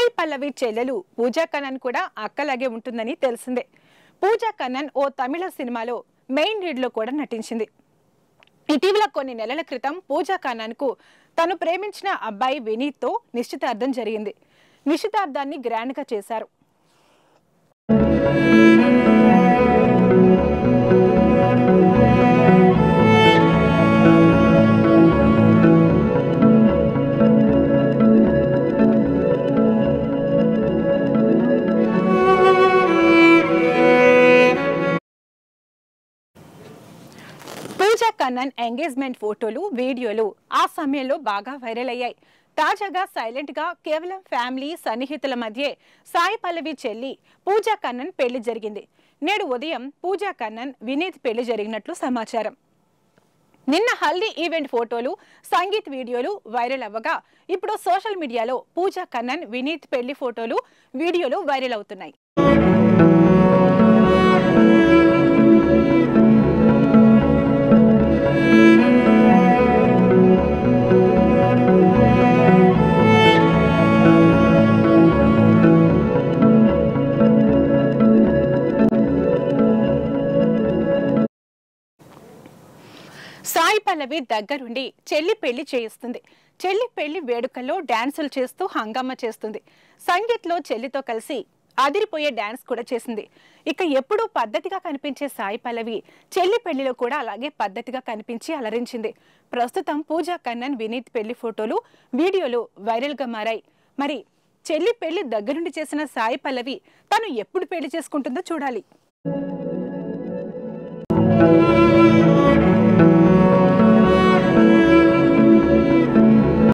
సాయి పల్లవి చెల్లెలు పూజా కన్నన్ కూడా అక్కలాగే ఉంటుందని తెలిసిందే. పూజా కన్నన్ ఓ తమిళ సినిమాలో మెయిన్ లీడ్ లో కూడా నటించింది. ఇటీవల కొన్ని నెలల క్రితం పూజా కన్నన్ కు తను ప్రేమించిన అబ్బాయి వినీత్ తో నిశ్చితార్థం జరిగింది. నిశ్చితార్థాన్ని గ్రాండ్ గా చేశారు. పూజా కన్నన్ ఎంగేజ్మెంట్ ఫోటోలు, వీడియోలు ఆ సమయంలో బాగా వైరల్ అయ్యాయి. తాజాగా సైలెంట్ గా కేవలం ఫ్యామిలీ సన్నిహితుల మధ్య సాయి పల్లవి చెల్లి పూజా కన్నన్ పెళ్లి జరిగింది. నేడు ఉదయం పూజా కన్నన్ వినీత్ పెళ్లి జరిగినట్లు సమాచారం. నిన్న హల్దీ ఈవెంట్ ఫోటోలు, సంగీత్ వీడియోలు వైరల్ అవ్వగా ఇప్పుడు సోషల్ మీడియాలో పూజా కన్నన్ వినీత్ పెళ్లి ఫోటోలు, వీడియోలు వైరల్ అవుతున్నాయి. సాయి పల్లవి దగ్గరుండి చెల్లి పెళ్లి చేయిస్తుంది. చెల్లి పెళ్లి వేడుకల్లో డాన్సులు చేస్తూ హంగామా చేస్తుంది. సంగీత్లో చెల్లితో కలిసి అదిరిపోయే డాన్స్ కూడా చేసింది. ఇక ఎప్పుడూ పద్ధతిగా కనిపించే సాయి పల్లవి చెల్లి పెళ్లిలో కూడా అలాగే పద్ధతిగా కనిపించి అలరించింది. ప్రస్తుతం పూజా కన్నన్ వినీత్ పెళ్లి ఫోటోలు, వీడియోలు వైరల్ గా మారాయి. మరి చెల్లి పెళ్లి దగ్గరుండి చేసిన సాయి పల్లవి తను ఎప్పుడు పెళ్లి చేసుకుంటుందో చూడాలి.